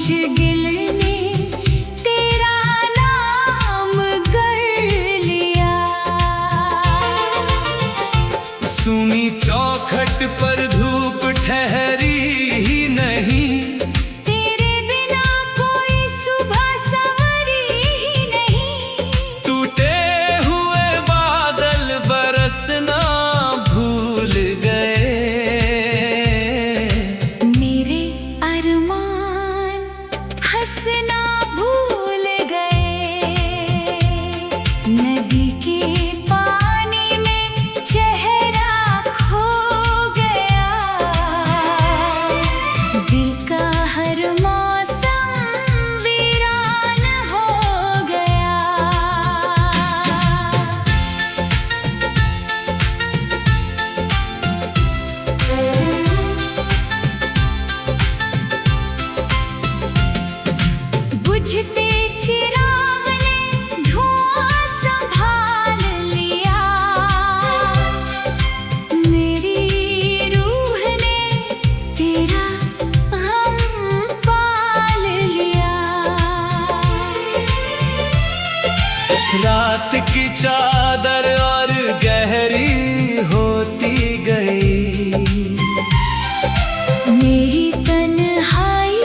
मुश्किल ने तेरा नाम कर लिया। सुनी चौखट पर धूप ठहरी ही नहीं, तेरे बिना कोई सुबह संवरी ही नहीं। टूटे हुए बादल बरसना भूल गए, मेरे अरमान हंसना भूल गए। नदी के पानी में चेहरा खो गया, दिल का हर मौसम वीरान हो गया। बुझते चिराग ने धुआं संभाल लिया, मेरी रूह ने तेरा गम पाल लिया। रात की चादर और गहरी होती गई, मेरी तन्हाई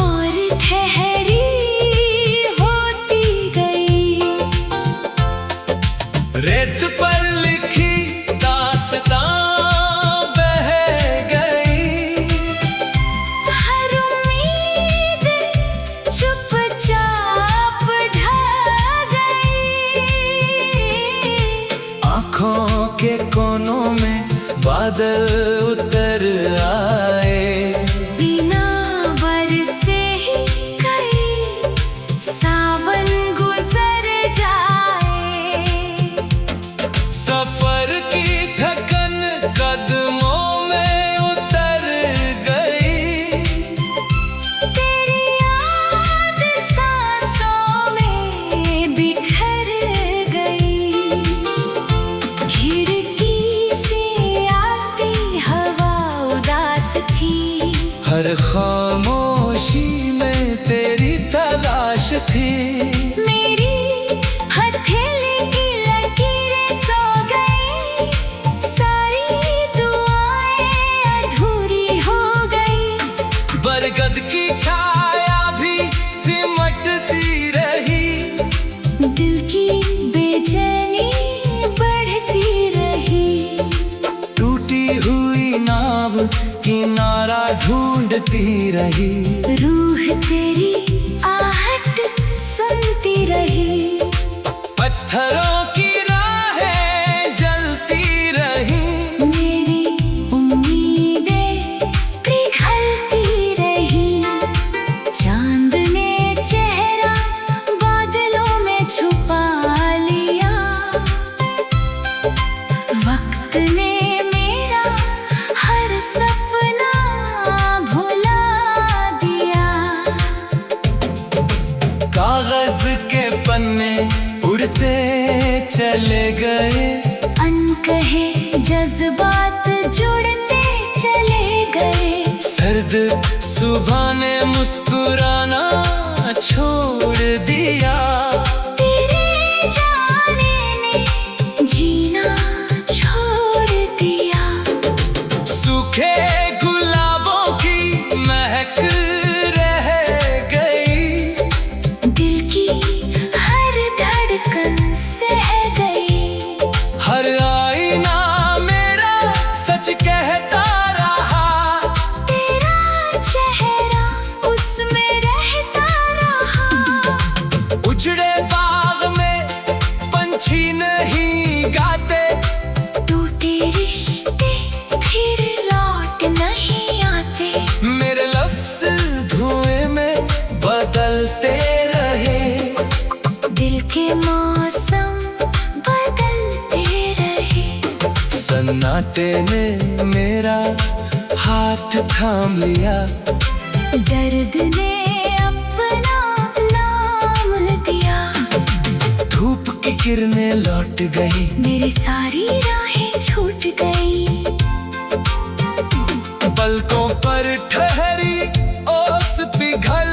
और ठहरी होती गई। रेत पर लिखी दास्तां बह गई, हर उम्मीद चुपचाप ढह गई। आँखों के कोनों में बादल उतर आए, बिना बरसे ही कई सावन गुजर जाए। सफर की थकन कदमों में उतर गई, तेरी याद सांसों में बिखर गई। खिड़की से आती हवा उदास थी, हर खामोशी में तेरी तलाश थी। मेरी हथेली की लकीरें सो गई, सारी दुआएं अधूरी हो गई। बरगद की छाया भी सिमटती रही, दिल की बेचैनी बढ़ती रही। टूटी हुई नाव किनारा ढूंढती रही, रूह तेरी आहट सुनती रही। पत्थरों की राहें जलती रही, मेरी उम्मीदें पिघलती रही। चांद ने चेहरा बादलों में छुपा लिया, वक्त ने मेरा हर सपना भुला दिया। कागज के पन्ने उड़ते चले गए, अनकहे जज्बात जुड़ते चले गए। सर्द सुबह ने मुस्कुराना छोड़ दिया, तेरे जाने ने जीना छोड़ दिया। सूखे गुलाबों की महक रह गई, दिल की हर धड़कन सह गई। हर आईना मेरा सच कहता रहा, तेरा चेहरा उसमें रहता रहा। उजड़े बाग में पंछी नहीं गाते, टूटे रिश्ते फिर लौट नहीं आते। मेरे लफ्ज धुएं में बदलते रहे, दिल के मौसम बदलते रहे। सन्नाटे ने मेरा हाथ थाम लिया, दर्द ने अपना नाम दिया। धूप की किरणें लौट गई, मेरी सारी राहें छूट गई। पलकों पर ठहरी ओस पिघल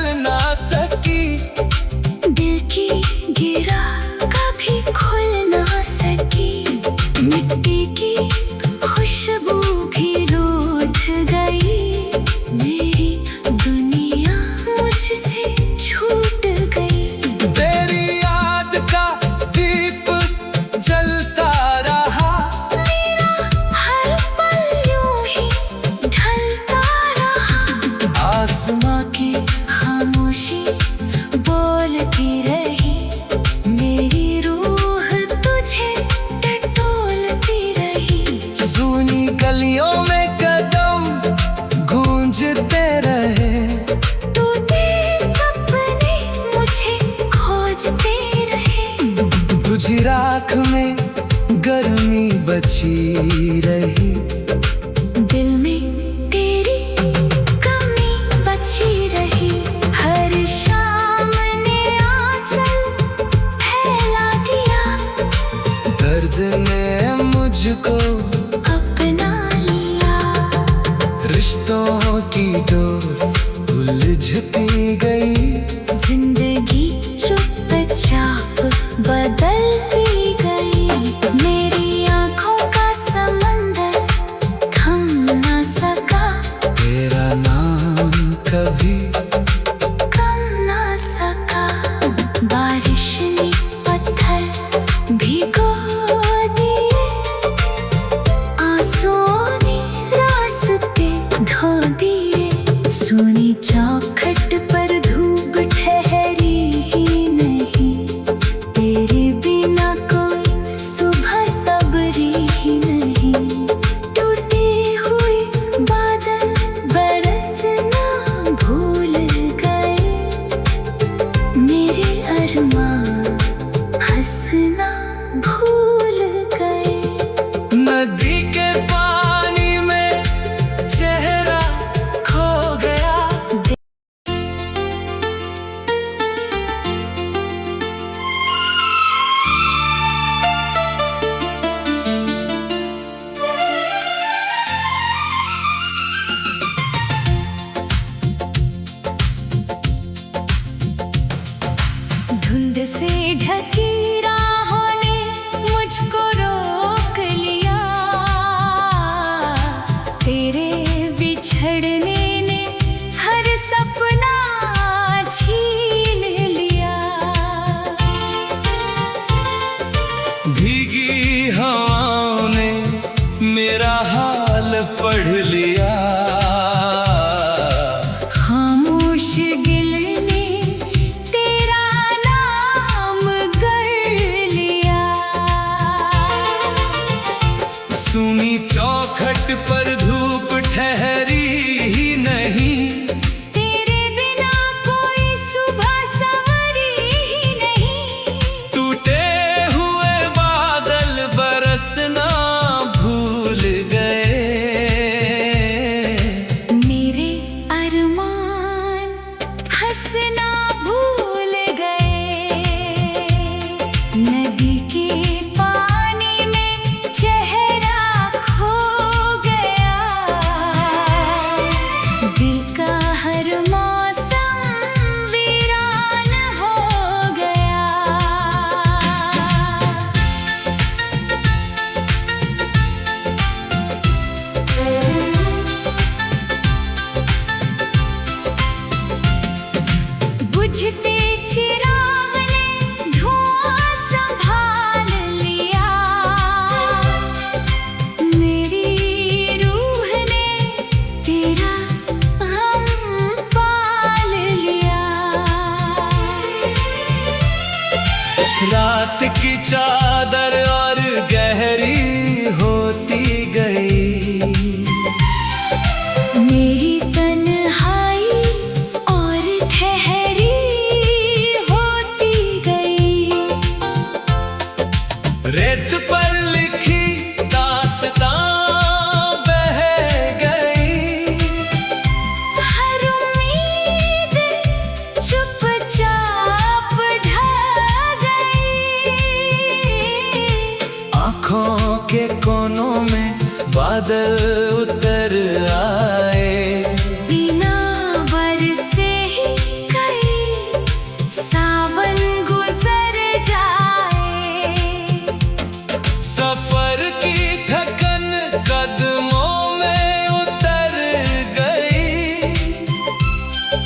में गर्मी बची रही, दिल में तेरी कमी बची रही। हर शाम ने आंचल फैला दिया, दर्द ने मुझको अपना लिया। रिश्तों की डोर उलझती गई, जिंदगी चुपचाप बदलती गई। मेरी आंखों का समंदर थम ना सका, तेरा नाम कभी कम ना सका। बारिश ने पत्थर भिगो दिए, आंसुओं ने रास्ते धो दिए। सुनी चौखट पर धूप ठहरी ही नहीं, तेरे बिना कोई सुबह सबरी ही नहीं। टूटे हुए बादल बरसना भूल गए, मेरे अरमान हंसना भूल गए। नदी के पानी में चेहरा खो गया। धुंध से ढकी राहों ने मुझको रोक लिया, तेरे बिछड़ने ने हर सपना छीन लिया। भीगी हवाओं ने मेरा हाल पढ़ लिया, खामोश गिल ने तेरा नाम गढ़ लिया। सुनी चौखट पर धूप ठहरी ही नहीं, तेरे बिना कोई सुबह संवरी ही नहीं। टूटे हुए बादल बरसना भूल गए, मेरे अरमान हंसना भूल गए। नदी के पानी में चेहरा खो गया, दिल का हर मौसम वीरान हो गया। बुझते चिराग ने धुआं संभाल लिया, मेरी रूह ने तेरा गम पाल लिया। रात की चादर और गहरी होती गई, मेरी तन्हाई और ठहरी होती गई। रेत पर लिखी दास्तां बह गई, हर उम्मीद चुपचाप ढह गई। आँखों के कोनों में बादल उतर आए, बिना बरसे ही कई सावन गुजर जाए। सफर की थकन कदमों में उतर गई,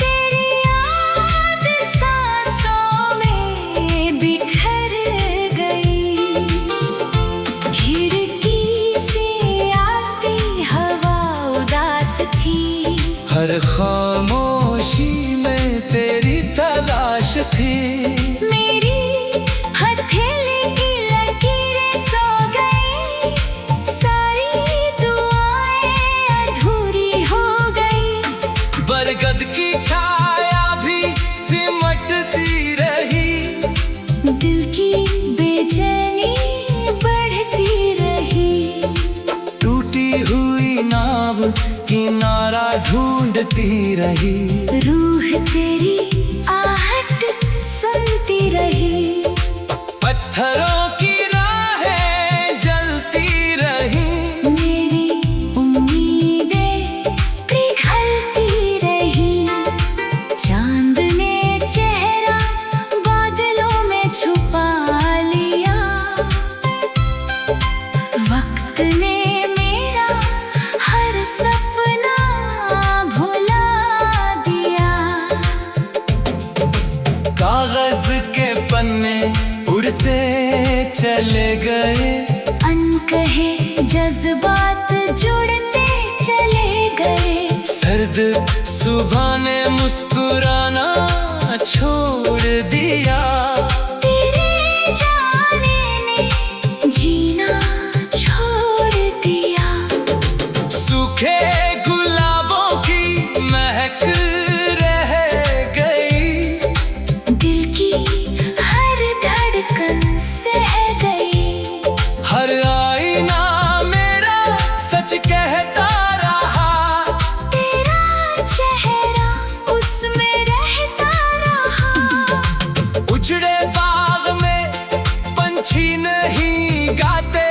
तेरी याद सांसों में बिखर गई। खिड़की से आती हवा उदास ढूंढती रही, रूह तेरी आहट सुनती रही। पत्थरों की राहें जलती रही, मेरी उम्मीदें पिघलती रही। चांद ने चेहरा बादलों में छुपा लिया। वक्त ने मेरा हर सपना भुला दिया। कागज के पन्ने उड़ते चले गए, अनकहे जज्बात जुड़ते चले गए। सर्द सुबह ने मुस्कुराना छोड़ दिया। तेरे जाने ने जीना छोड़ दिया। सूखे गुलाबों की महक रह गई, दिल की हर धड़कन सह गई। हर आईना मेरा सच कहता रहा, तेरा चेहरा उसमें रहता रहा। उजड़े बाग में पंछी नहीं गाते,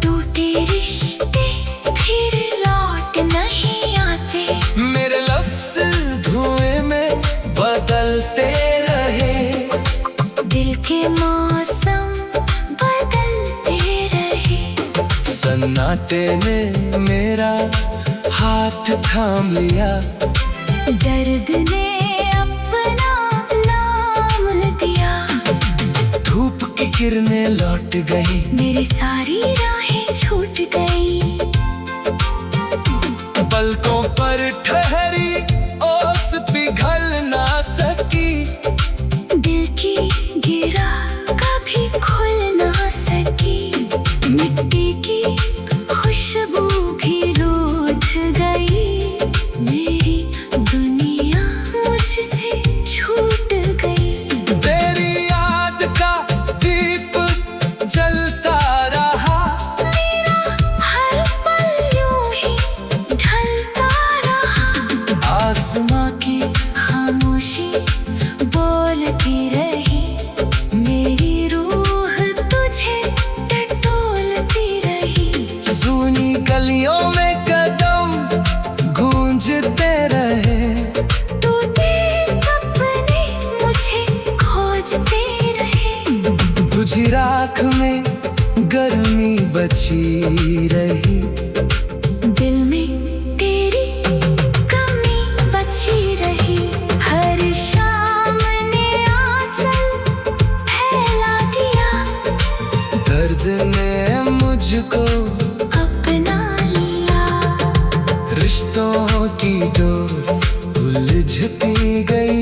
टूटे रिश्ते फिर लौट नहीं आते। मेरे लफ्ज धुएं में बदलते रहे, दिल के मौसम बदलते रहे। सन्नाटे ने मेरा हाथ थाम लिया, दर्द ने अपना नाम दिया। धूप की किरणें लौट गई, मेरी सारी राहें छूट गई। पलकों पर ठहरी ओस पिघल ना सकी, दिल की गिरा कभी खुल ना सकी। मिट्टी की खुशबू भी रूठ गई। मेरी दुनिया मुझसे छूट गई। तेरी याद का दीप जलता रहा, मेरा हर पल यूं ही ढलता रहा। आसमां की खामोशी बोलती रही। मेरी रूह तुझे टटोलती रही। सूनी गलियों में कदम गूंजते रहे, टूटे सपने मुझे खोजते रहे। तुझी राख में गर्मी बची रही, दिल में तेरी कमी बची रही। हर शाम ने आंचल फैला दिया। दर्द ने मुझको अपना लिया। रिश्तों की डोर उलझती गई,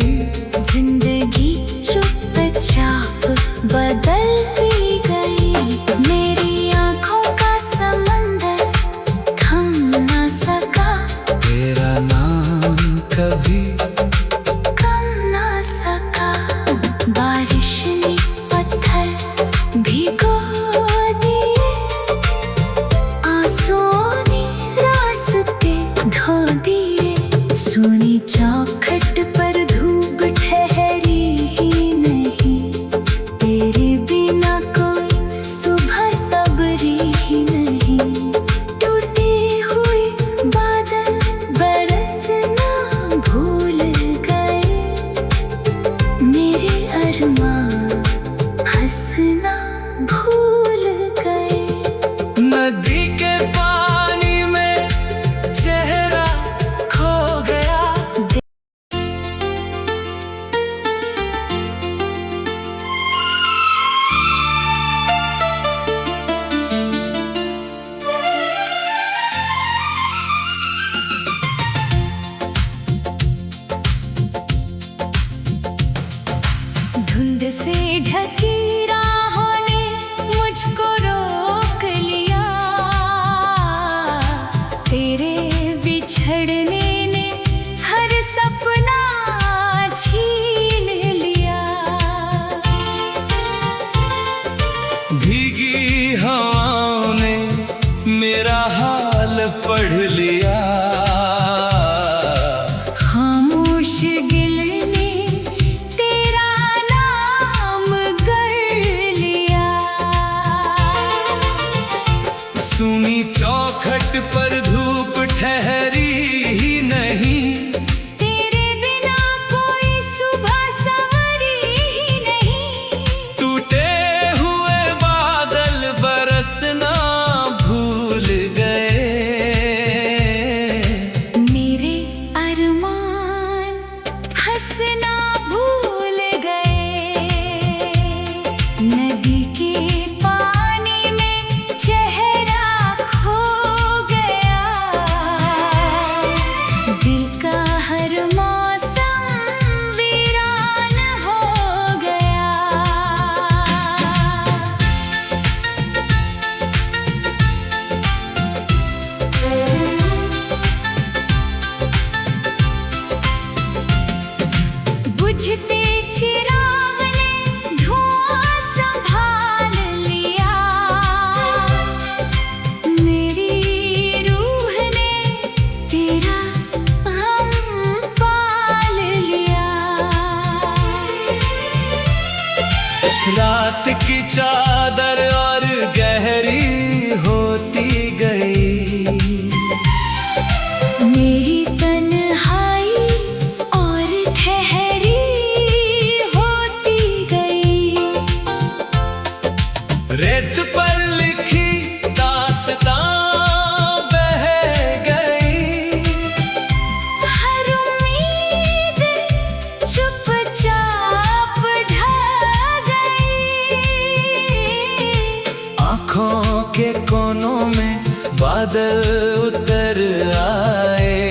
जिंदगी चुपचाप बदलती गई। मेरी आंखों का समंदर बुझते चिराग ने धुआं संभाल लिया। मेरी रूह ने तेरा गम पाल लिया। रात की चादर और गहरी होती गई। मेरी तन्हाई और ठहरी होती गई। रेत पर लिखी दास्तां बह गई। हर उम्मीद चुपचाप ढह गई। आँखों के कोनों में बादल उतर आए।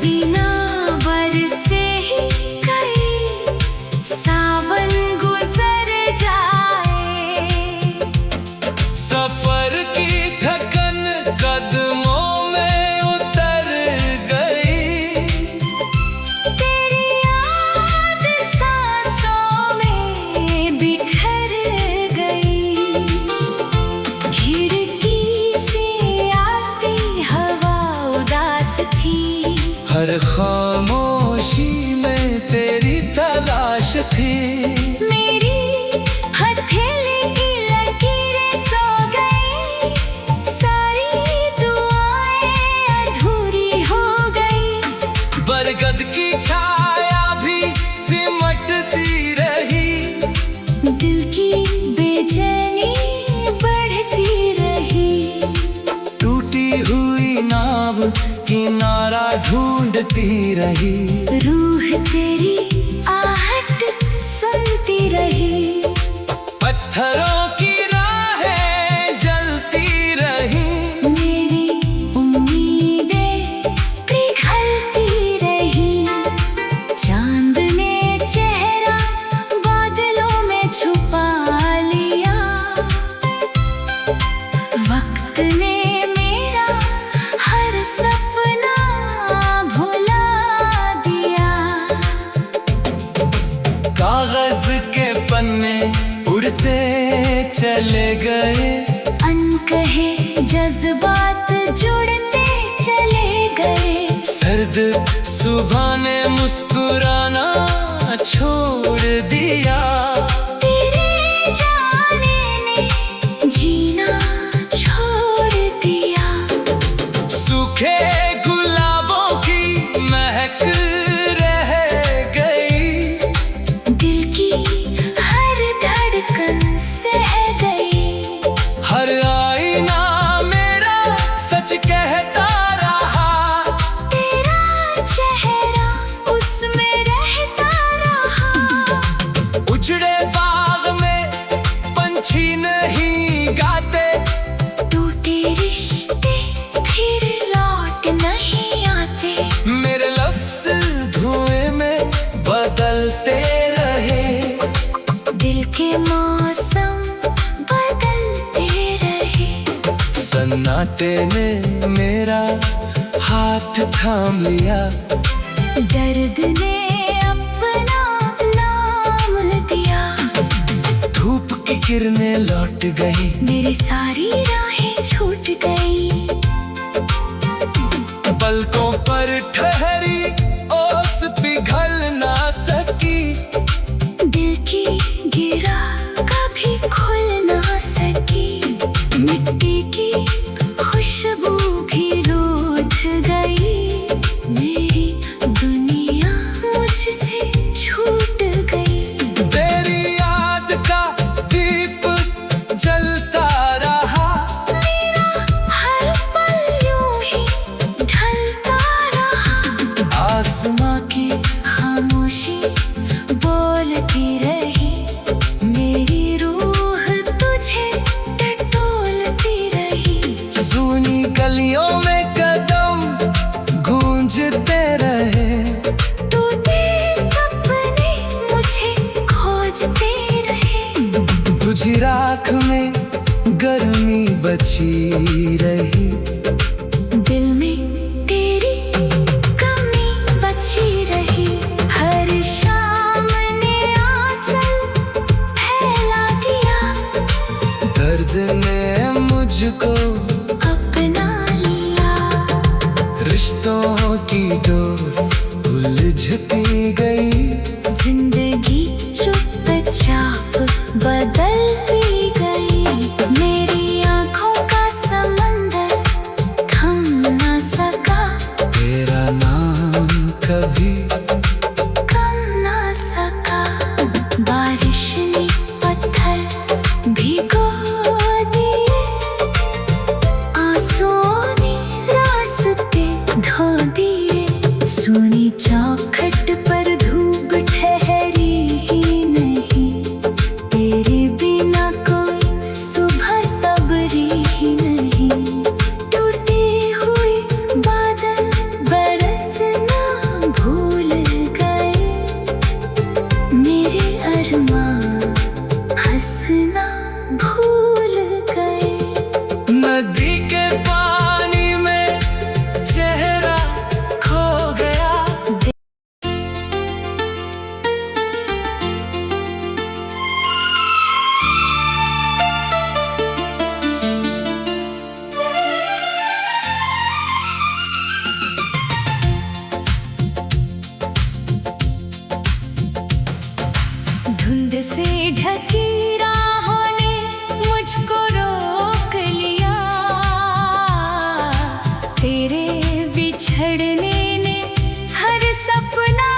बिना बरसे ही कई सावन गुजर जाए। सफर की थकन कदमों में उतर गई। तेरी याद सांसों में बिखर गई। खिड़की से आती हवा उदास थी। हर खामोशी में तेरी तलाश थी। मेरी हथेली की लकीरें सो गई। सारी दुआएं अधूरी हो गई। बरगद की छाया भी सिमटती रही। दिल की बेचैनी बढ़ती रही। टूटी हुई नाव किनारा ढूंढती रही। रूह तेरी आहट सुनती रही। पत्थरों की राहें जलती रही। मेरी उम्मीदें पिघलती रही। चांद ने चेहरा बादलों में छुपा लिया। वक्त ने मेरा हर सपना भुला दिया। कागज के पन्ने उड़ते चले गए। अनकहे जज्बात जुड़ते चले गए। सर्द सुबह ने मुस्कुराना छोड़ दिया। तेरे जाने ने जीना छोड़ दिया। सूखे गुलाबों की महक रह गई। दिल की हर धड़कन सह गई। हर आईना मेरा सच कहता रहा। तेरा चेहरा उसमें रहता रहा। उजड़े बाग में पंछी नहीं गाते। टूटे रिश्ते फिर लौट नहीं आते। मेरे लफ्ज़ धुएं में बदलते रहे। दिल के मौसम बदलते रहे। सन्नाटे ने मेरा हाथ थाम लिया। दर्द ने अपना नाम दिया। धूप की किरणें लौट गई। मेरी सारी राहें छूट गई। पलकों पर ठहरी ओस पिघल ना सकी। दिल की गिरा कभी खुल ना सकी। मिट्टी की खुशबू भी रूठ गई। मेरी दुनिया मुझसे छूट गई। तेरी याद का दीप जलता रहा। मेरा हर पल यूं ही ढलता रहा। आसमां की खामोशी बोलती रही। मेरी रूह तुझे टटोलती रही। सूनी गलियों में कदम गूंजते रहे। टूटे सपने मुझे खोजते रहे। बुझी राख में गर्मी बची रही। दिल में तेरी कमी बची रही। हर शाम से ढकी राहों ने मुझको रोक लिया, तेरे बिछड़ने ने हर सपना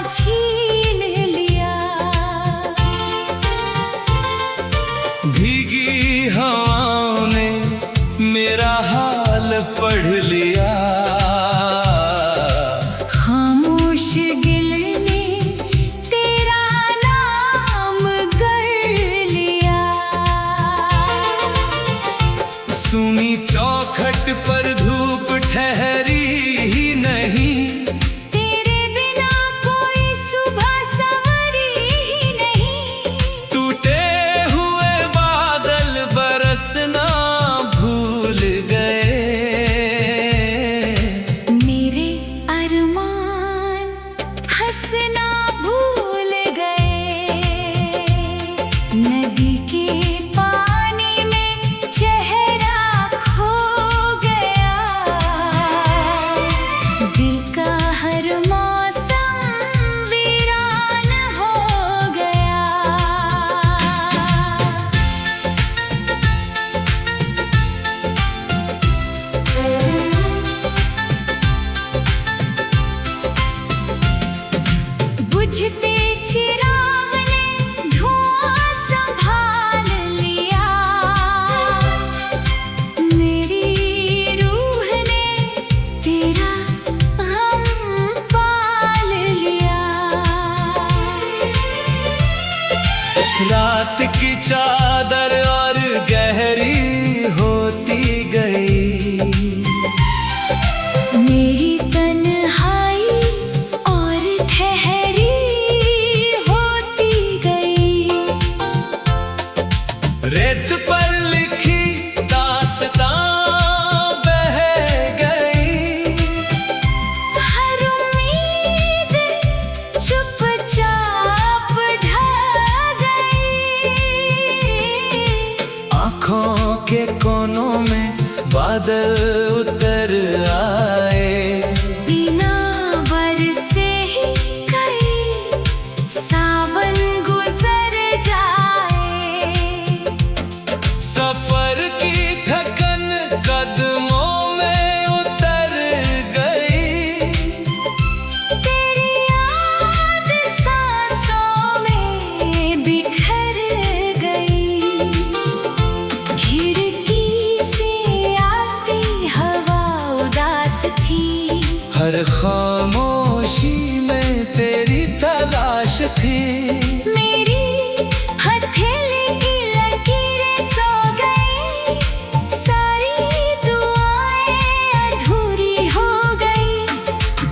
छीन लिया। भीगी हवाओं ने मेरा हाल पढ़ लिया, खामोश गिल ने तेरा नाम गढ़ लिया। सुनी चौखट पर धूप ठहरी ही नहीं, तेरे बिना कोई सुबह संवरी ही नहीं। टूटे हुए बादल बरसना भूल गए, मेरे अरमान हंसना भूल गए। नदी के पानी में चेहरा खो गया, दिल का हर मौसम वीरान हो गया। बुझते चिराग ने धुआं संभाल लिया, मेरी रूह ने तेरा गम पाल लिया। रात की चादर और गहरी होती गई, मेरी तन्हाई और ठहरी होती गई। रेत पर लिखी दास्तां बह गई, हर उम्मीद चुपचाप ढह गई। आँखों के कोनों में बादल उतर आए, बिना बरसे ही कई सावन गुजर जाए। सफर की थकन कदमों में उतर गई, तेरी याद सांसों में बिखर गई। खिड़की से आती हवा उदास थी, हर खामोशी में तेरी तलाश थी। मेरी हथेली की लकीरें सो गई, सारी दुआएं अधूरी हो गई।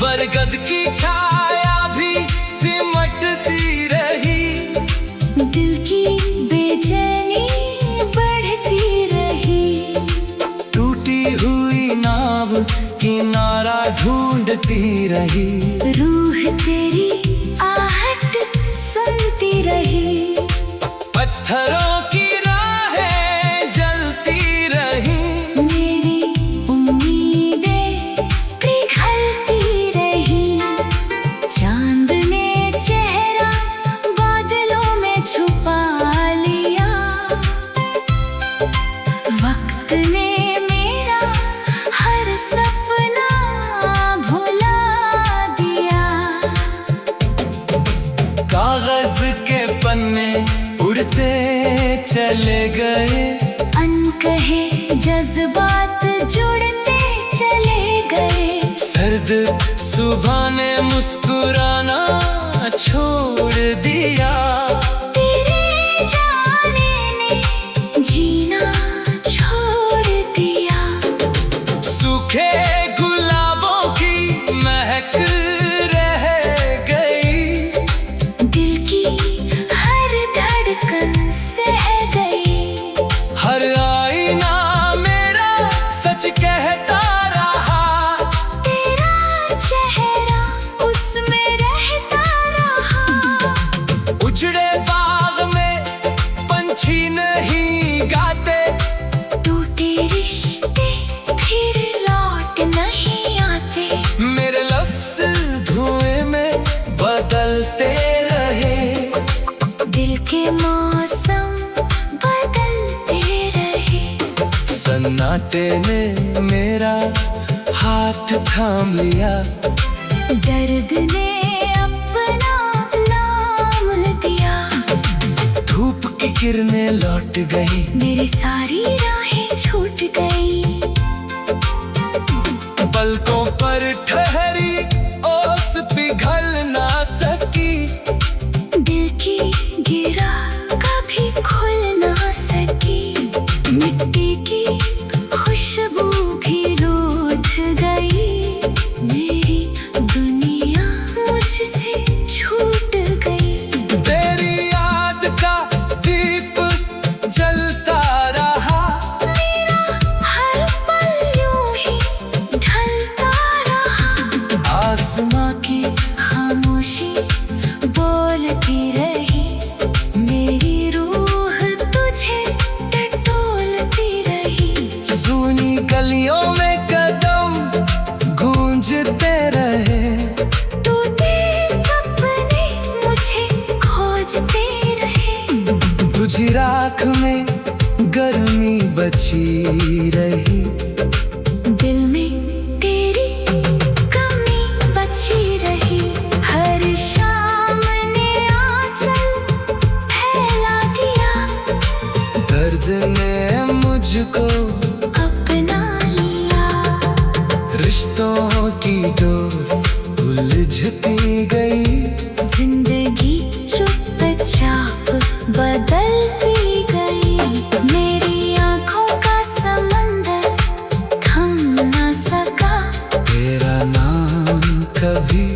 बरगद की छाया भी सिमटती रही, दिल की बेचैनी बढ़ती रही। टूटी हुई नाव किनारा ढूंढती रही, रूह तेरी आहट सुनती रही। पत्थरों की राहें जलती रही, मेरी उम्मीदें पिघलती रही। चांद ने चेहरा बादलों में छुपा लिया, वक्त ने मेरा हर सपना भुला दिया। कागज के पन्ने उड़ते चले गए, अनकहे जज्बात जुड़ते चले गए। सर्द सुबह ने मुस्कुराना छोड़ दिया, तेरे जाने ने जीना छोड़ दिया। सूखे गुलाबों की महक रह गई, दिल की हर धड़कन सह गई। हर आईना मेरा सच कहता रहा, तेरा चेहरा उसमें रहता रहा। उजड़े बाग में पंछी नहीं गाते, टूटे रिश्ते फिर लौट नहीं आते। मेरे लफ्ज धुएं में बदलते रहे, दिल मौसम बदलते रहे। सन्नाटे ने मेरा हाथ थाम लिया, दर्द ने अपना नाम दिया। धूप की किरणें लौट गई, मेरी सारी राहें छूट गई। पलकों पर ठहरी ओस पिघल ना सकी, दिल की गिरा कभी खुल ना सकी। मिट्टी की खुशबू भी रूठ गई, मेरी दुनिया मुझसे छूट गई। तेरी याद का दीप जलता रहा, मेरा हर पल यूं ही ढलता रहा। आसमां की खामोशी बोलती रही, मेरी रूह तुझे टटोलती रही। सूनी गलियों में कदम गूंजते रहे, टूटे सपने मुझे खोजते रहे। तुझी राख में गर्मी बची रही, दिल में तेरी कमी बची रही। हर शाम ने आंचल फैला दिया, दर्द ने मुझको अपना लिया। रिश्तों की डोर उलझती गई, जिंदगी चुपचाप बदलती गई। मेरी आंखों का समंदर थम ना सका, तेरा नाम कभी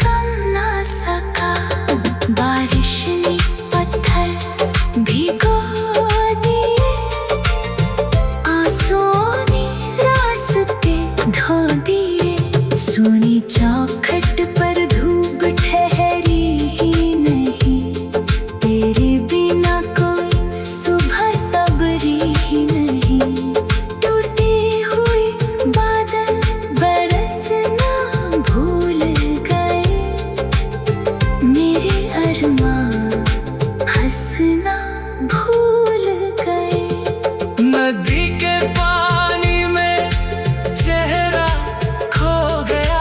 कम ना सका। बारिश ने पत्थर भिगो दिए, आंसुओं ने रास्ते धो दिए। सूनी चौखट पर धूप ठहरी ही नहीं, तेरे बिना कोई सुबह सबरी ही नहीं। टूटे हुए बादल बरसना भूल गए, मेरे अरमान हंसना भूल गए। नदी के पानी में चेहरा खो गया।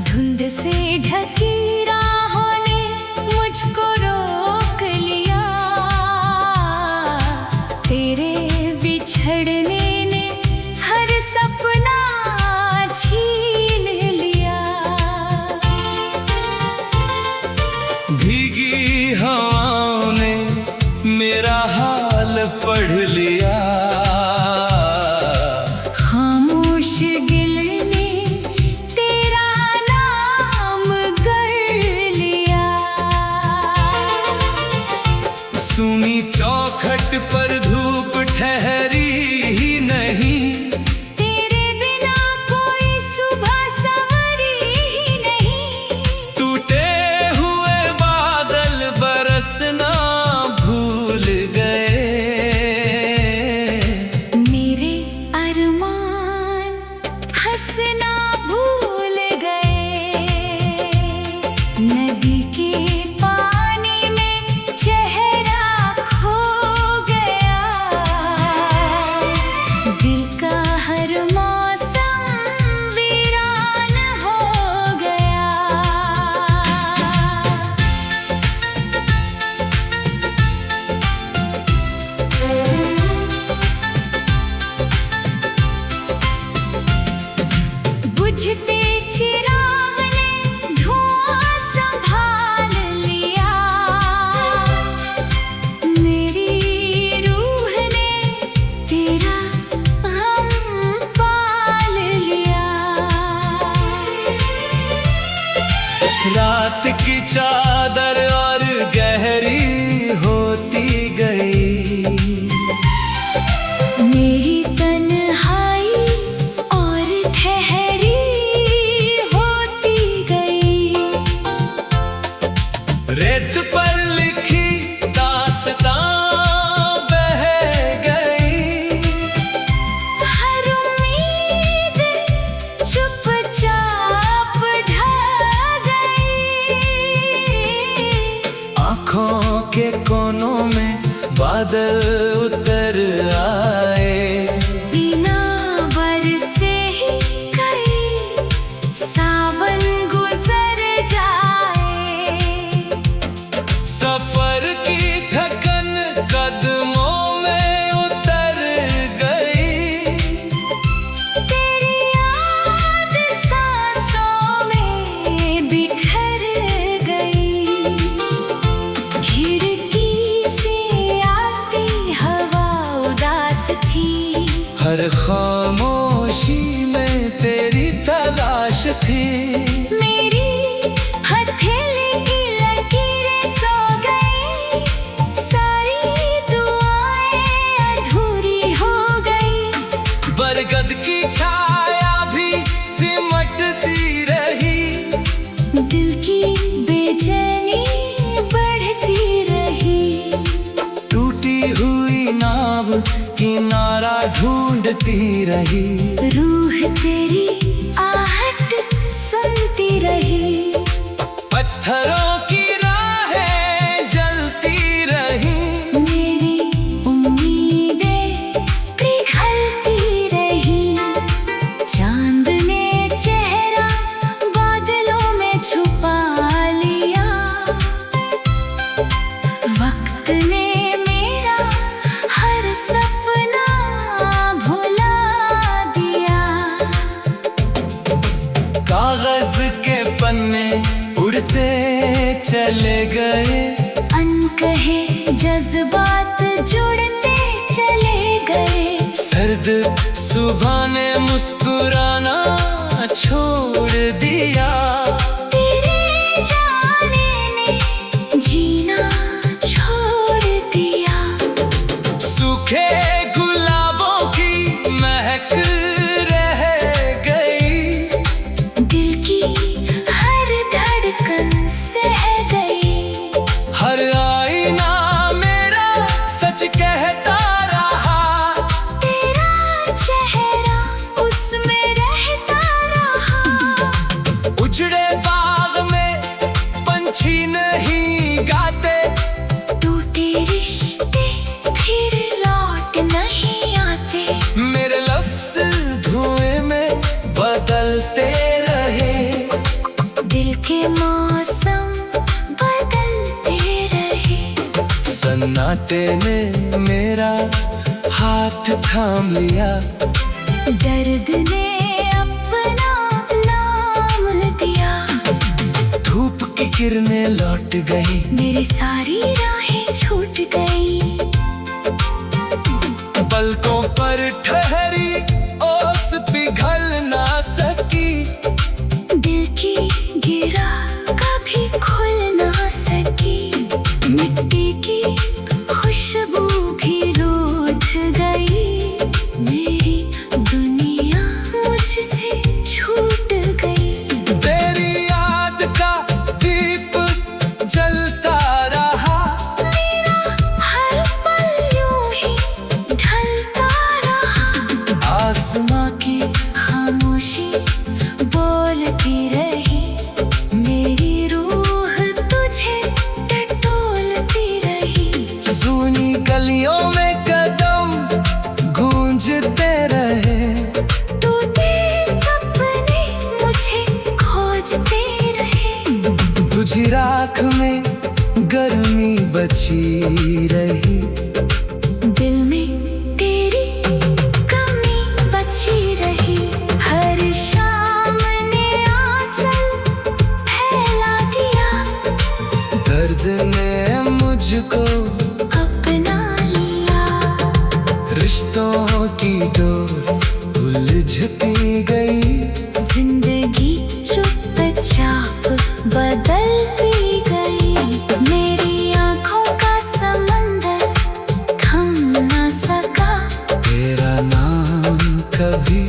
धुंध से ढकी राहों ने मुझको रोक लिया, तेरे बिछड़ने ने हर सपना छीन लिया। भीगी हवाओं ने मेरा हाल पढ़ लिया, खामोश गिल ने तेरा नाम गढ़ लिया। सूनी चौखट पर धूप ठहरी ही नहीं, तेरे बिना कोई सुबह सवरी ही नहीं। टूटे हुए बादल बरसना भूल गए, मेरे अरमान हंसना भूल गए। नदी के पानी में चेहरा खो गया, दिल का हर मौसम वीरान हो गया। बुझते चिराग ने धुआं संभाल लिया, मेरी रूह ने तेरा गम पाल लिया। रात की चादर और गहरी होती गई, मेरी तन्हाई और ठहरी होती गई। रेत पर लिखी दास्तां बह गई, हर उम्मीद चुपचाप ढह गई। आँखों के कोनों में बादल उतर आए, बिना बरसे ही कई सावन गुजर जाए। सफर की थकन कदमों में उतर गई, तेरी याद सांसों में बिखर गई। खिड़की से आती हवा उदास थी, हर खामोशी में तेरी तलाश थी। मेरी हथेली की लकीरें सो गई, सारी दुआएं अधूरी हो गई। बरगद की छाया भी सिमटती रही, दिल की बेचैनी बढ़ती रही। टूटी हुई नाव किनारा ढूंढती रही। रूह तेरी आहट सुनती रही, पत्थरों की राहें जलती रही, मेरी उम्मीदें पिघलती रही। चांद ने चेहरा बादलों में छुपा लिया, वक्त ने मेरा हर सपना भुला दिया। कागज के पन्ने उड़ते चले गए, अनकहे जज्बात जुड़ते चले गए। सर्द सुबह ने मुस्कुराना छोड़ दिया, तेरे जाने ने जीना छोड़ दिया। सूखे गुलाबों की महक रह गई, दिल की हर धड़कन सह गई। हर आईना मेरा सच कहता रहा, तेरा चेहरा उसमें रहता रहा। उजड़े बाग में पंछी नहीं गाते, टूटे रिश्ते फिर लौट नहीं आते। मेरे लफ्ज धुएं में बदलते रहे, दिल के मौसम बदलते रहे। सन्नाटे ने मेरा हाथ थाम लिया, दर्द ने अपना नाम दिया। धूप की किरणें लौट गई, मेरी सारी राहें छूट गई। पलकों पर ठहरी ओस पिघल ना सकी, दिल की गिरा कभी खुल ना सकी। मिट्टी की खुशबू भी रूठ गई, मेरी दुनिया मुझसे छूट गई। तेरी याद का दीप जलता रहा, मेरा हर पल यूं ही ढलता रहा। आसमां की खामोशी बोलती रही, मेरी रूह तुझे टटोलती रही। सूनी गलियों में कदम गूंजते रहे, टूटे सपने मुझे खोजते रहे। तुझी राख में गर्मी बची रही, दिल में तेरी कमी बची रही। हर शाम ने आंचल फैला दिया, दर्द ने मुझको अपना लिया। रिश्तों की डोर उलझती गई, जिंदगी चुपचाप बदलती गई। मेरी आंखों का समंदर थम न सका, तेरा नाम कभी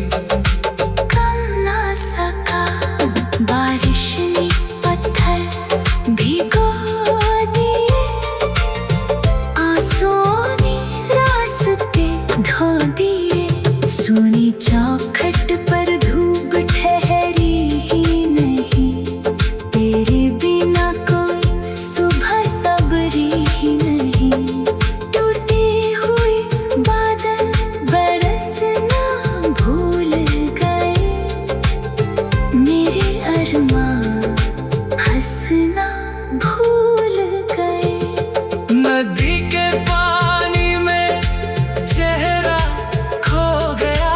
कम न सका। बारिश ने पत्थर भिगो अरमां हंसना भूल गए। नदी के पानी में चेहरा खो गया।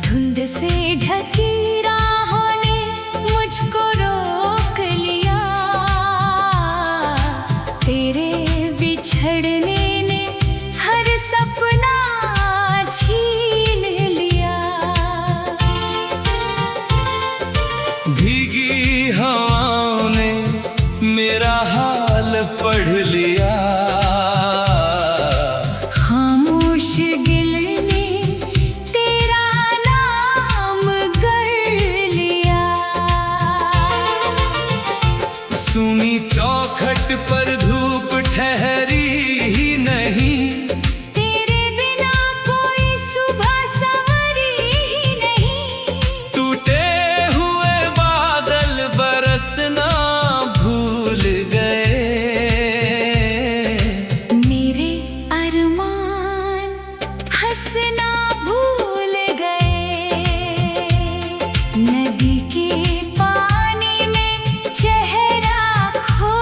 धुंध से ढकी राहों ने मुझको रोक लिया। तेरे बिछड़ने ने हर सपना छीन लिया। भीगी हवाओं ने मेरा हाल पढ़ लिया। खामोश गिल ने तेरा नाम गढ़ लिया। सुनी चौखट पर धूप ठहरी ही नहीं। तेरे बिना कोई सुबह संवरी ही नहीं। टूटे हुए बादल बरसना भूल गए। मेरे अरमान हंसना भूल गए। नदी के पानी में चेहरा खो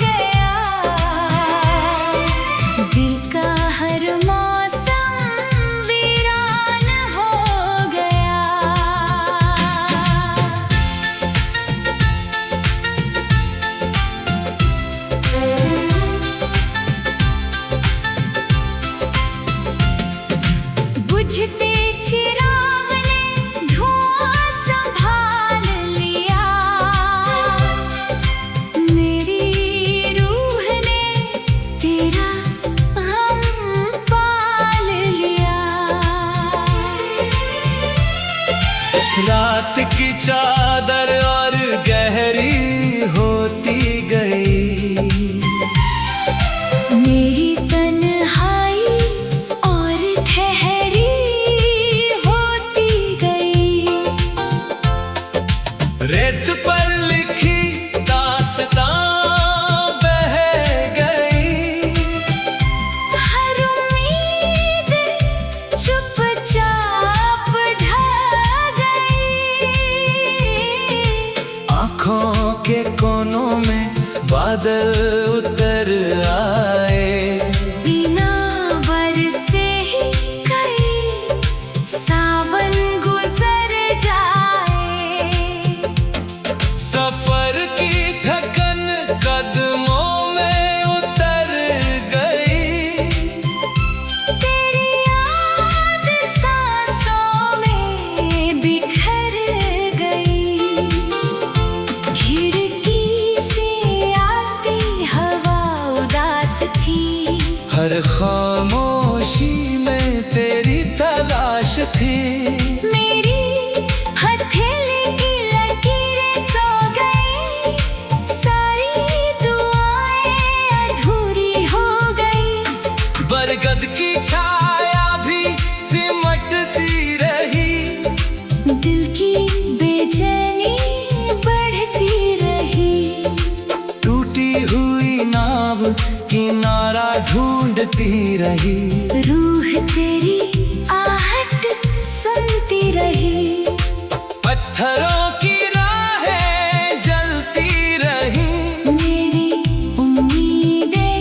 गया। दिल का हर मौसम वीरान हो गया। बुझते चिराग ने धुआं संभाल लिया। मेरी रूह ने तेरा गम पाल लिया। रात की चादर और गहरी होती गई। मेरी तन्हाई और ठहरी होती गई। रेत पर लिखी दास्तां बह गई। हर उम्मीद चुपचाप ढह गई। आँखों के कोनों में बादल उतर आए। बिना बरसे ही कई सावन गुजर जाए। सफर की थकन कदमों में उतर गई। तेरी याद सांसों में बिखर गई। खिड़की से आती हवा उदास थी। हर खामोशी में तेरी तलाश थी। मेरी हथेली की लकीरें सो गई। सारी दुआएं अधूरी हो गई। बरगद की छाया भी सिमटती रही। दिल की बेचैनी बढ़ती रही। टूटी हुई नाव किनारा ढूंढती रही। रूह तेरी आहट सुनती रही। पत्थरों की राहें जलती रही। मेरी उम्मीदें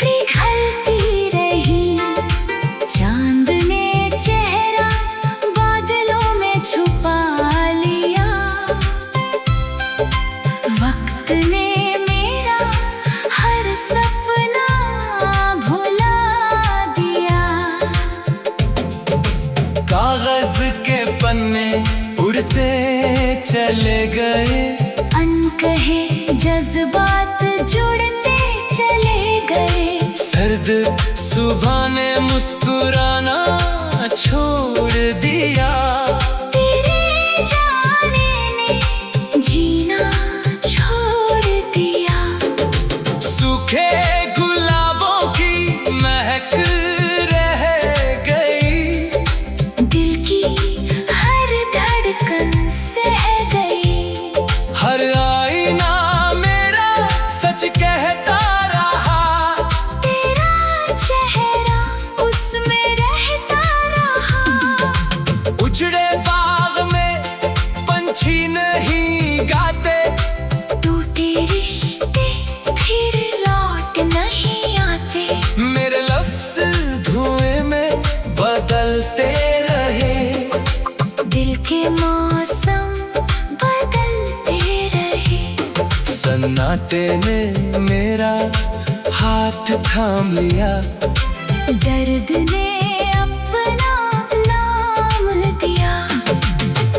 पिघलती रही। चांद ने चेहरा बादलों में छुपा लिया। वक्त ने मेरा हर सपना भुला दिया। कागज के पन्ने उड़ते चले गए। अनकहे जज्बात जुड़ते चले गए। सर्द सुबह ने मुस्कुराना छोड़ दिया। तेरे जाने ने जीना छोड़ दिया। सूखे गुलाबों की महक रह गई। दिल की ही गाते। टूटे रिश्ते फिर लौट नहीं आते। मेरे लफ्ज़ धुएं में बदलते रहे। दिल के मौसम बदलते रहे। सन्नाटे ने मेरा हाथ थाम लिया। दर्द ने अपना नाम दिया।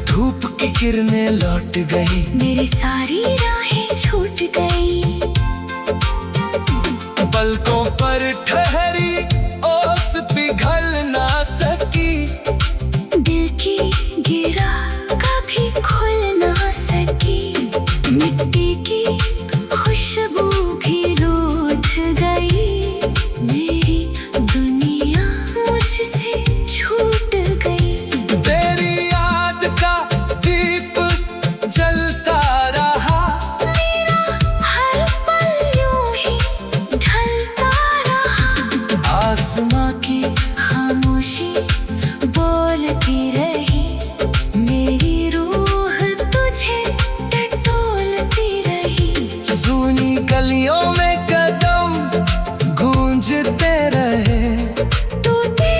धूप की किरणें लौट गई। मेरी सारी राहें छूट गई। पलकों पर ठहरी ओस पिघल ना सकी। दिल की गिरा कभी खुल ना सकी। मिट्टी की खुशबू भी रूठ गई। मेरी दुनिया मुझसे छूट गई। तेरी याद का दीप जलता रहा। मेरा हर पल यूं ही ढलता रहा। आसमां की खामोशी बोलती रही। मेरी रूह तुझे टटोलती रही। सूनी गलियों में कदम गूंजते रहे। टूटे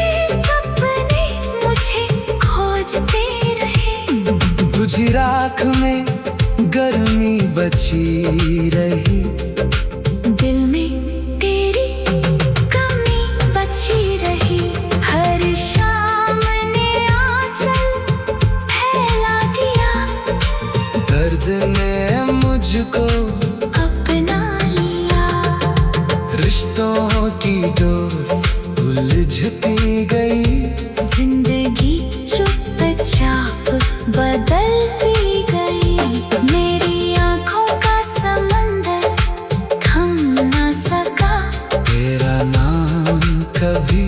सपने मुझे खोजते रहे। तुझी राख में गर्मी बची रही। दिल में तेरी कमी बची रही। हर शाम ने आंचल फैला दिया। दर्द ने मुझको अपना लिया। रिश्तों की डोर उलझती गई। जिंदगी चुपचाप बदलती गई। मेरी आंखों का समंदर थम ना सका। तेरा नाम कभी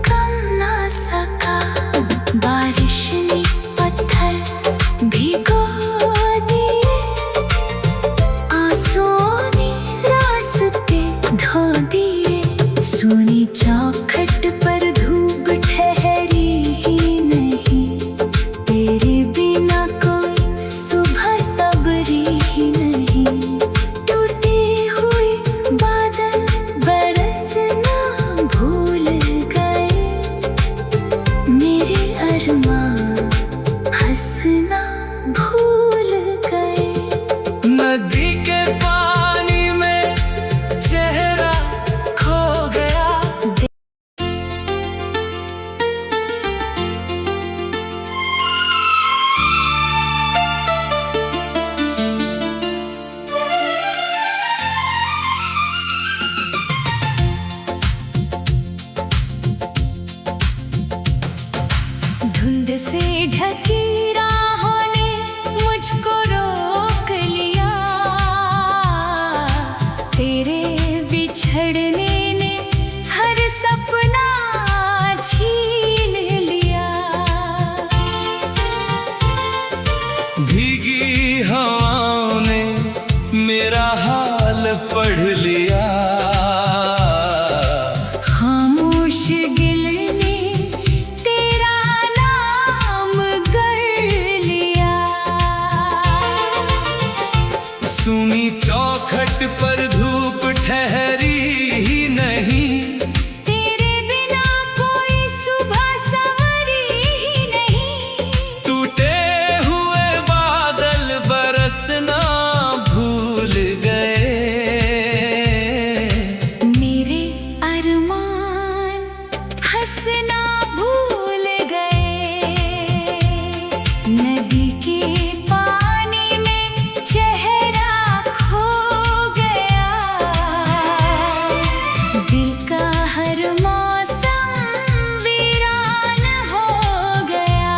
कम ना सका। बारिश ने पत्थर भिगो दिए। आंसुओं ने रास्ते धो दिए। सूनी चौखट पर धूप ठहरी ही नहीं। तेरे बिना कोई सुबह सबरी ही नहीं। टूटे हुए बादल बरसना भूल गए। मेरे अरमान हंसना भूल गए। नदी के पानी में चेहरा खो गया। धुंध से ढकी राहों ने मुझको रोक लिया। तेरे बिछड़ने ने हर सपना छीन लिया। भीगी हवाओं ने मेरा हाल पढ़ लिया। खामोश गिल ने तेरा नाम गढ़ लिया। सूनी चौखट पर धूप ठहरी ही नहीं। तेरे बिना कोई सुबह सवरी ही नहीं। टूटे हुए बादल बरसना भूल गए। मेरे अरमान हंसना भूल गए। नदी के पानी में चेहरा खो गया। दिल का हर मौसम वीरान हो गया।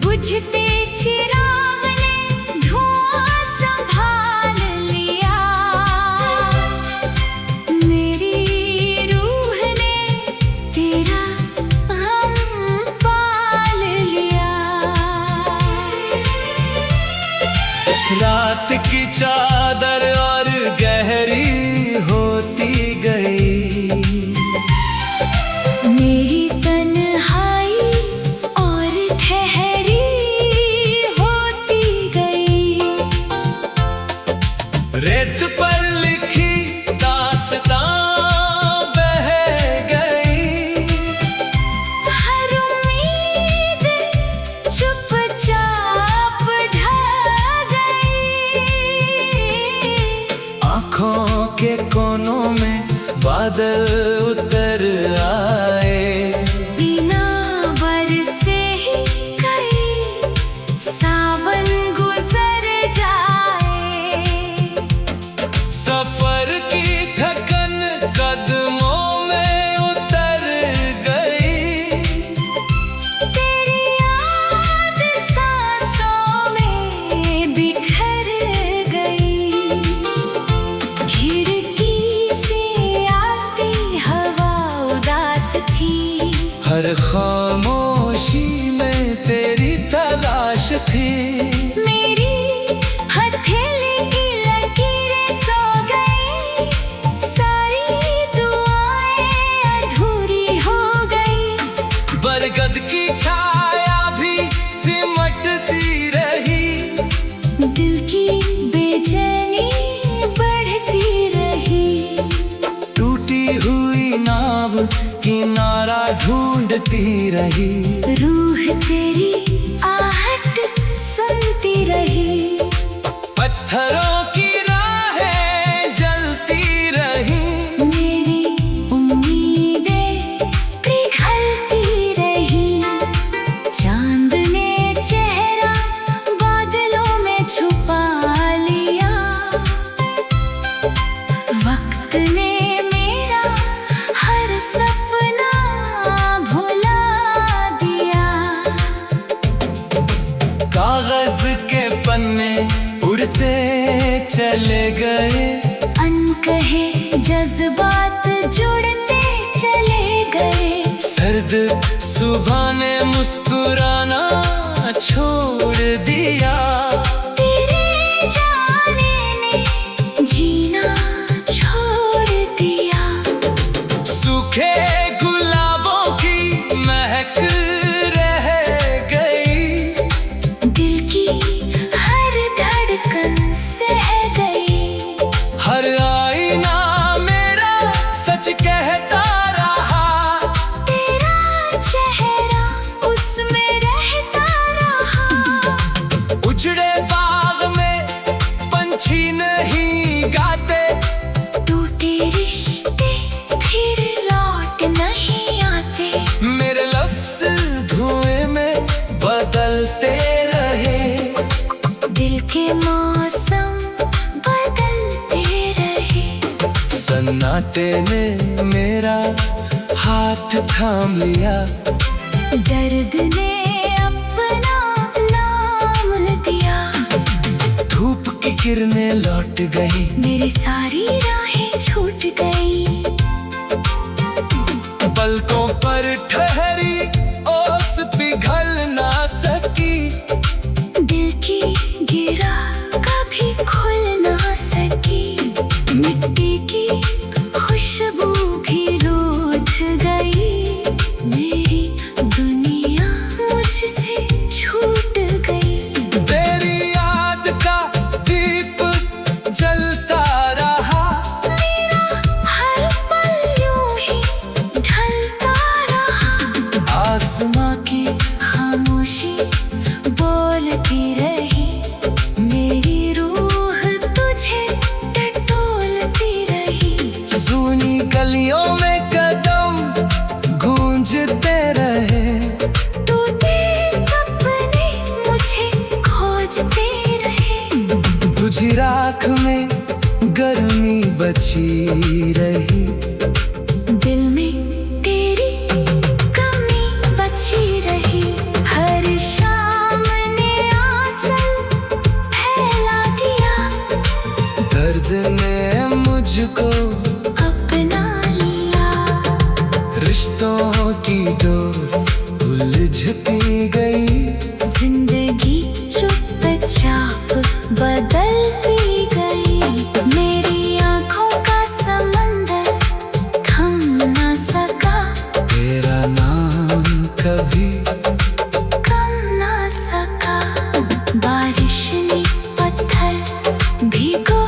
बुझते चिराग ने धुआं संभाल लिया। मेरी रूह ने तेरा गम पाल लिया। रात की चादर और गहरे रेत पर लिखी दास्तां बह गई, हर उम्मीद चुपचाप ढह गई। आँखों के कोनों में बादल उतर आए, बिना बरसे ही कई सावन गुजर जाए। सफर की थकन कदमों में उतर गई, तेरी याद सांसों में बिखर गई। खिड़की से आती हवा उदास थी, हर खामोशी में तेरी तलाश थी। मेरी हथेली की लकीरें सो गई, सारी दुआएं अधूरी हो गई। बरगद की छाया भी सिमटती रही, दिल की बेचैनी बढ़ती रही। टूटी हुई नाव किनारा ढूंढती रही, रूह तेरी आहट सुनती रही। पत्थरों की राहें जलती रही, मेरी उम्मीदें पिघलती रही। चांद ने चेहरा बादलों में छुपा लिया, वक्त ने मेरा हर सपना भुला दिया। कागज के पन्ने उड़ते चले गए, अनकहे जज्बात जुड़ते चले गए। सर्द सुबह ने मुस्कुराना छोड़ दिया, तेरे जाने ने जीना छोड़ दिया। सूखे गुलाबों की महक रह गई, दिल की हर धड़कन सह गई। हर आईना मेरा सच कहता रहा, तेरा चेहरा उसमें रहता रहा। उजड़े बाग में पंछी नहीं गाते, टूटे रिश्ते फिर लौट नहीं आते। मेरे लफ्ज धुएं में बदलते रहे, दिल के मौसम बदलते रहे। सन्नाटे ने मेरा हाथ थाम लिया, दर्द ने अपना नाम दिया। धूप की किरणें लौट गई, मेरी सारी राहें छूट गई। पलकों पर ठहरी ओस पिघल ना सकी, दिल की गिरा कभी खुल ना सकी। मिट्टी की खुशबू भी रूठ गई, मेरी दुनिया मुझसे छूट गई। तेरी याद का दीप जलता रहा, मेरा हर पल यूं ही ढलता रहा। आसमां की खामोशी बोलती रही, मेरी रूह तुझे टटोलती रही। सूनी गलियों में कदम गूंजते रहे, टूटे सपने मुझे खोजते रहे। तुझी राख में गर्मी बची रही, दिल में तेरी कमी बची रही। हर शाम ने आंचल फैला दिया, दर्द ने मुझको अपना लिया। रिश्तों की डोर उलझती गई, जिंदगी चुपचाप बदलती गई। मेरी आंखों का समंदर थम ना सका, तेरा नाम कभी कम ना सका। बारिश ने पत्थर भिगो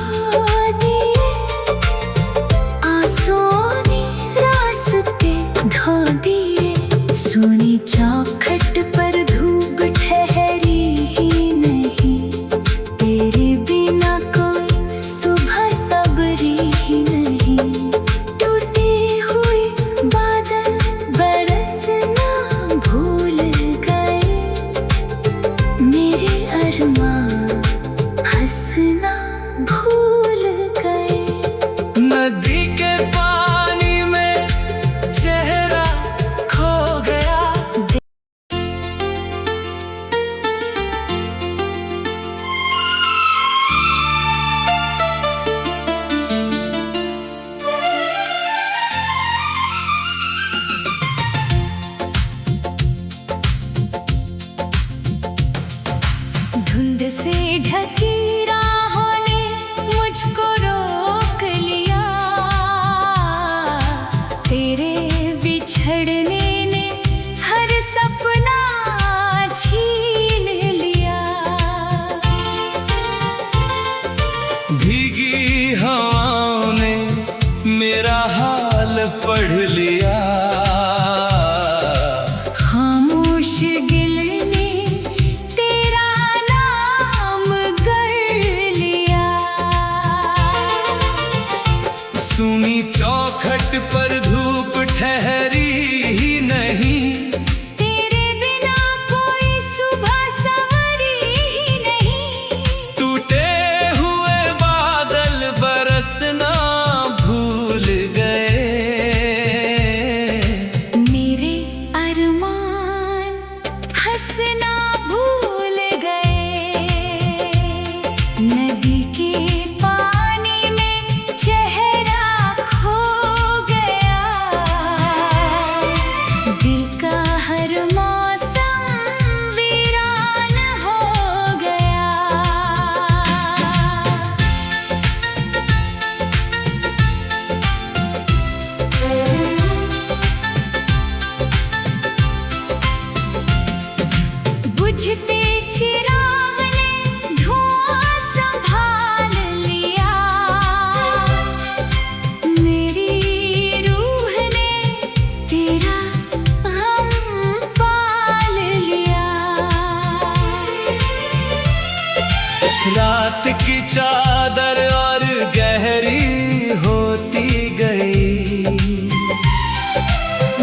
रात की चादर और गहरी होती गई।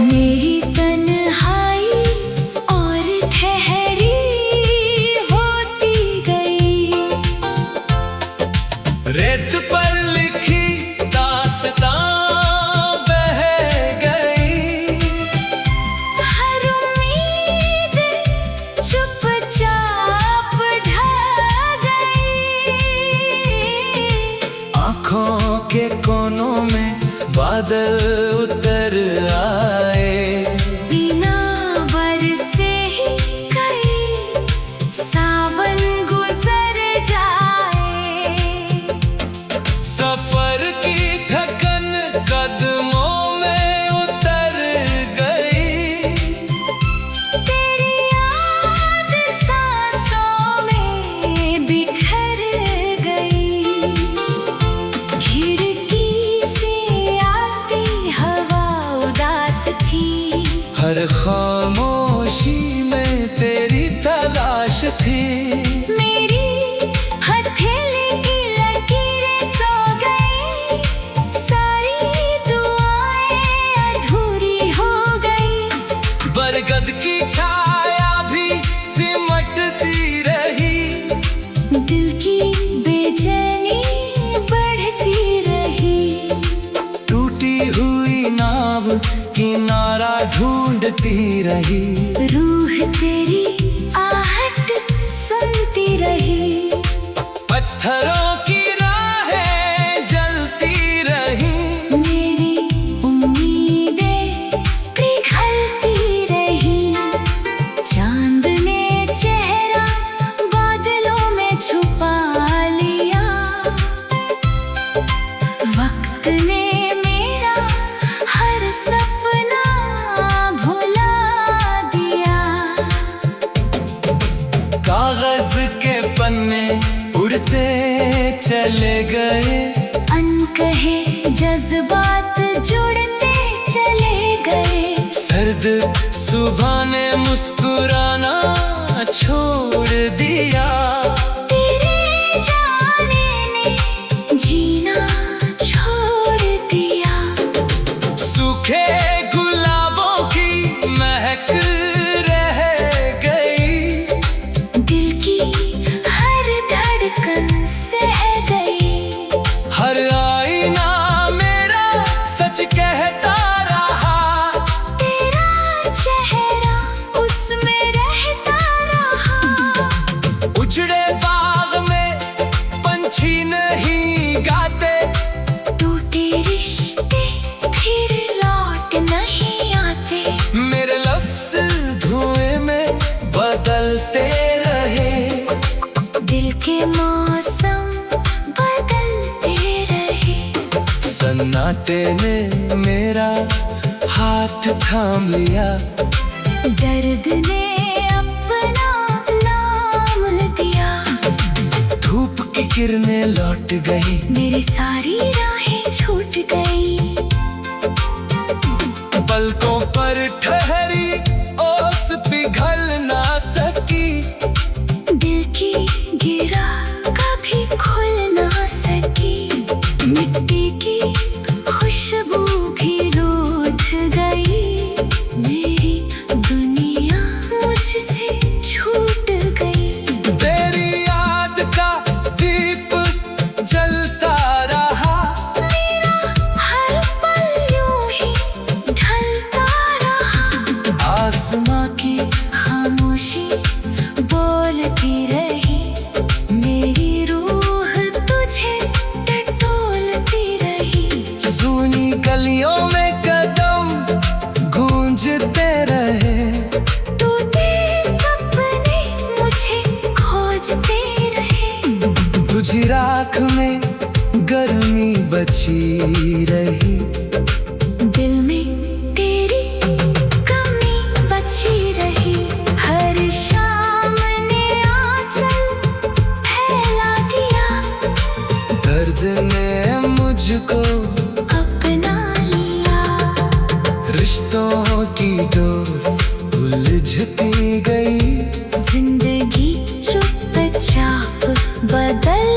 मेरी तन्हाई और ठहरी होती गई। रेत पर लिखी दास्तां बह गई। हर उम्मीद चुपचाप ढह गई। आँखों के कोनों में बादल उतर आए। बिना बरसे ही कई सावन गुजर जाए। सफर की थकन कदमों में उतर गई। तेरी याद सांसों में बिखर गई। खिड़की से आती हवा उदास थी। हर खामोशी में तेरी तलाश थी। मेरी हथेली की लकीरें सो गई। सारी दुआएं अधूरी हो गई। बरगद की छाया भी सिमटती रही। दिल की बेचैनी बढ़ती रही। टूटी हुई नाव किनारा ढूंढती रही। रूह तेरी आहट सुनती रही। पत्थरों की राहें जलती रही। मेरी उम्मीदें पिघलती रही। चांद ने चेहरा बादलों में छुपा लिया। वक्त ने मेरा हर सपना भुला दिया। कागज के पन्ने उड़ते चले गए। अनकहे जज्बात जुड़ते चले गए। सर्द सुबह ने मुस्कुराना छोड़ दिया। तेरे जाने ने जीना छोड़ दिया। सूखे गुलाबों की महक रह गई। दिल की हर धड़कन सह गई। हर आईना मेरा सच कहता रहा। तेरा चेहरा उसमें रहता रहा। उजड़े बाग में पंछी नहीं गाते। टूटे रिश्ते फिर लौट नहीं आते। मेरे लफ्ज धुएं में बदलते रहे। दिल के मौसम बदलते रहे। सन्नाटे ने मेरा हाथ थाम लिया। दर्द ने अपना नाम दिया। धूप की किरणें लौट गई। मेरी सारी राहें छूट गई। पलकों पर ठहरी ओस पिघल ना सकी। दिल की गिरा कभी खुल ना सकी। मिट्टी की खुशबू भी रूठ गई। मेरी दुनिया मुझसे छूट गई। तेरी याद का दीप जलता रहा। मेरा हर पल यूं ही ढलता रहा। आसमां की खामोशी बोलती रही। मेरी रूह तुझे टटोलती रही। सूनी गलियों में कदम गूंजते रहे। टूटे सपने मुझे खोजते रहे। तुझी राख में गर्मी बची रही। दिल में तेरी कमी बची रही। हर शाम ने आंचल फैला दिया। दर्द ने मुझको अपना लिया। रिश्तों की डोर उलझती गई। जिंदगी चुपचाप बदल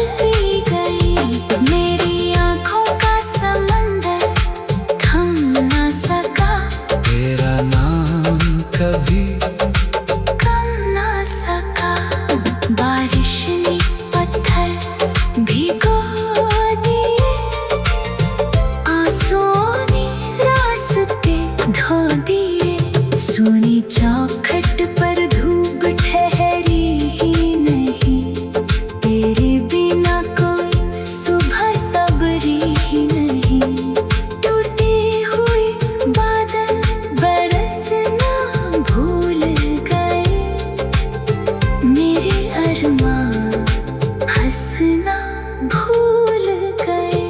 हंसना भूल गए।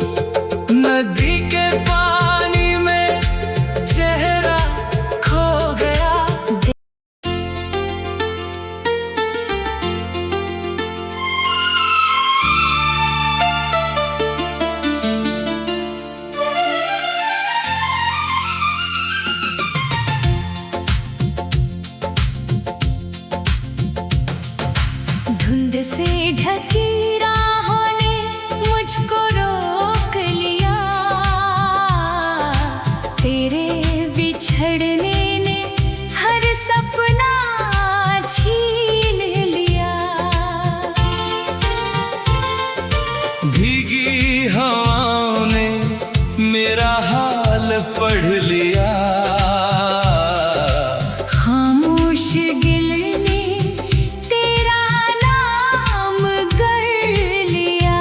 नदी के पानी में चेहरा खो गया। धुंध से ढकी राहों ने मुझको रोक लिया। तेरे बिछड़ने ने हर सपना छीन लिया। भीगी हवाओं ने मेरा हाल पढ़ लिया। खामोश गिल ने तेरा नाम गढ़ लिया।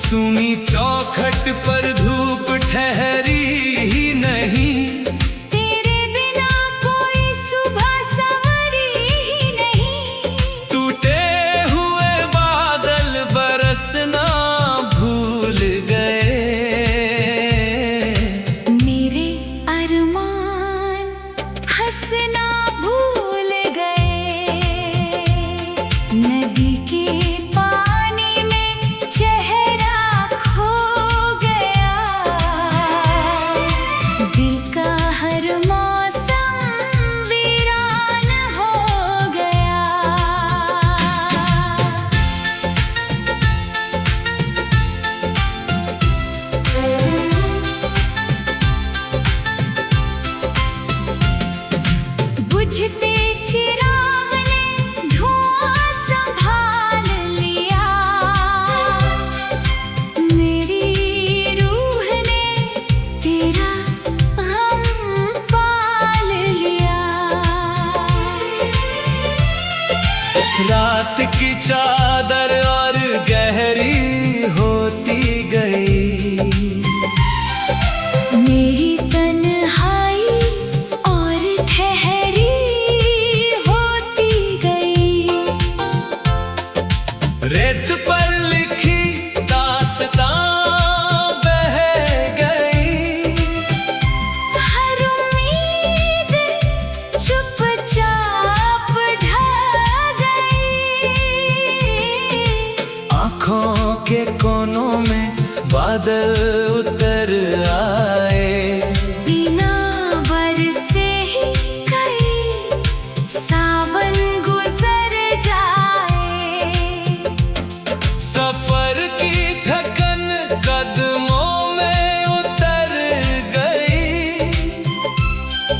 सुनी चौखट पर धूप ठहरी ही नहीं। तेरे बिना कोई सुबह संवरी ही नहीं। टूटे हुए बादल बरसना भूल गए। मेरे अरमान हंसना भूल गए। नदी के पानी में चेहरा खो गया। दिल का हर मौसम वीरान हो गया। बुझते चिराग ने धुआं संभाल लिया। मेरी रूह ने तेरा गम पाल लिया। रात की चादर और गहरी होती गई। मेरी तन्हाई और ठहरी होती गई। रेत पर लिखी दास्तां बह गई। हर उम्मीद चुपचाप ढह गई। आँखों के कोनों में बादल उतर आए। बिना बरसे ही कई सावन गुजर जाए। सफर की थकन कदमों में उतर गई।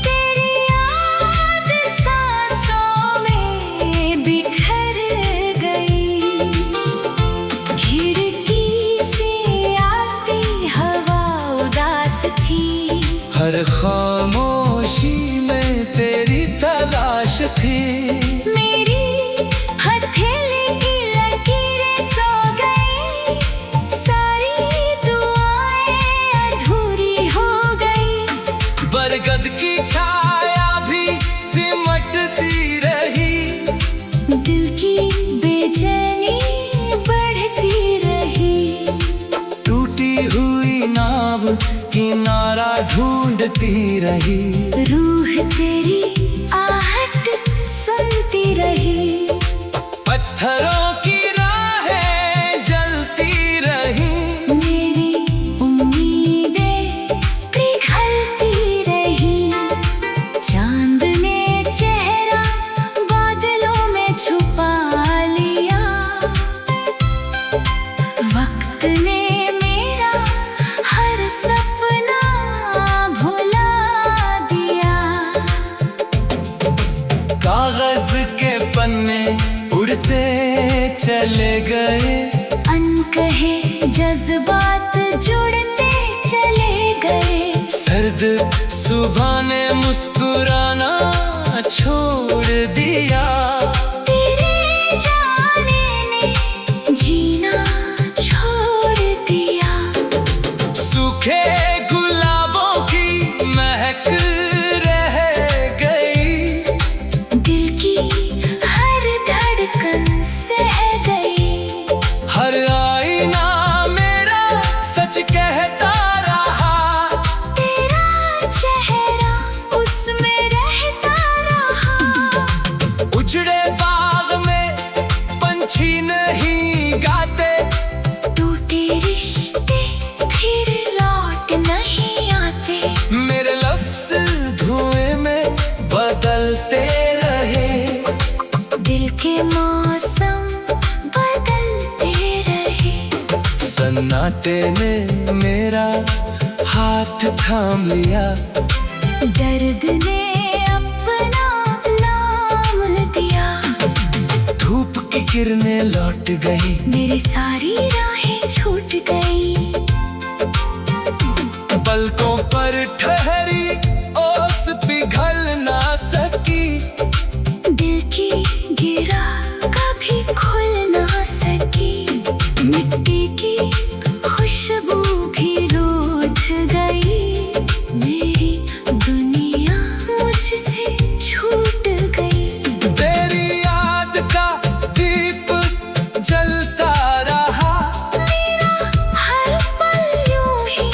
तेरी याद सांसों में बिखर गई। खिड़की से आती हवा उदास थी। हर खामोशी में तेरी तलाश थी। मेरी हथेली की लकीरें सो गई। सारी दुआएं अधूरी हो गई। बरगद की छाया भी सिमटती रही। दिल की बेचैनी बढ़ती रही। टूटी हुई नाव किनारा ढूंढती रही। रूह तेरी आहट सुनती रही। पत्थरों की राहें जलती रही। मेरी उम्मीदें पिघलती रही। चांद ने चेहरा बादलों में छुपा लिया। वक्त ने मेरा हर सपना भुला दिया। कागज के पन्ने उड़ते चले गए। अनकहे जज्बात जुड़ते चले गए। सर्द सुबह ने मुस्कुराना छोड़ दिया। तेरे जाने ने जीना छोड़ दिया। सूखे गुलाबों की महक रह गई। दिल की हर धड़कन सह नहीं गाते। टूटे रिश्ते फिर लौट नहीं आते। मेरे लफ्ज़ धुएं में बदलते रहे। दिल के मौसम बदलते रहे। सन्नाटे ने मेरा हाथ थाम लिया। दर्द ने अपना नाम दिया। धूप की किरणें लौट गई। मेरी सारी राहें छूट गई। पलकों पर ठहरी ओस पिघल ना सकी। दिल की गिरा कभी खुल ना सकी। मिट्टी की खुशबू भी रूठ गई। मेरी दुनिया मुझसे छूट गई। तेरी याद का दीप जलता रहा। मेरा हर पल यूं ही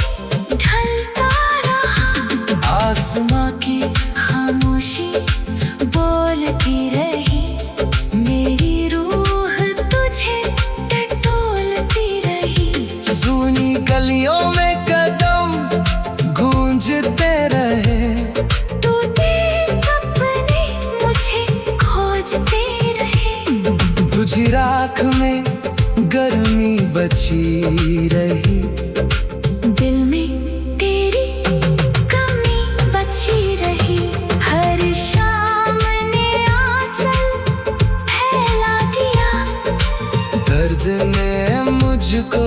ढलता रहा। आसमां की खामोशी बोलती रही। मेरी रूह तुझे टटोलती रही। सूनी गलियों में कदम गूंजते रहे। टूटे सपने मुझे खोजते रहे। तुझी राख में गर्मी बची रही। दिल में तेरी कमी बची रही। हर शाम ने आंचल फैला दिया। दर्द ने मुझको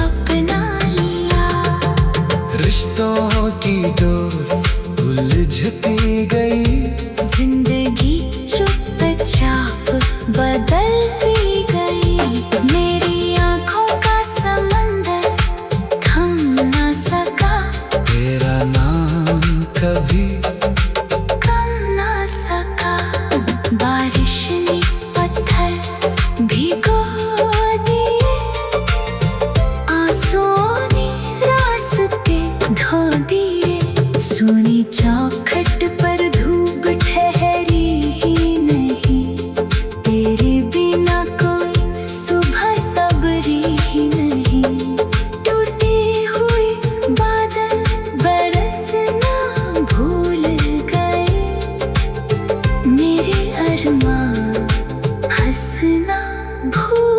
अपना लिया। रिश्तों की डोर उलझती गई। जिंदगी चुपचाप बदलती गई। मेरी आंखों का समंदर थम न सका। तेरा नाम कभी कम न सका। बारिश ने पत्थर भिगो दिए। आंसुओं ने रास्ते धो दिए। सोनी चौखट पर धूप ठहरी ही नहीं। तेरे बिना कोई सुबह सबरी ही नहीं। टूटे हुए बादल बरसना भूल गए। मेरे अरमान हंसना भूल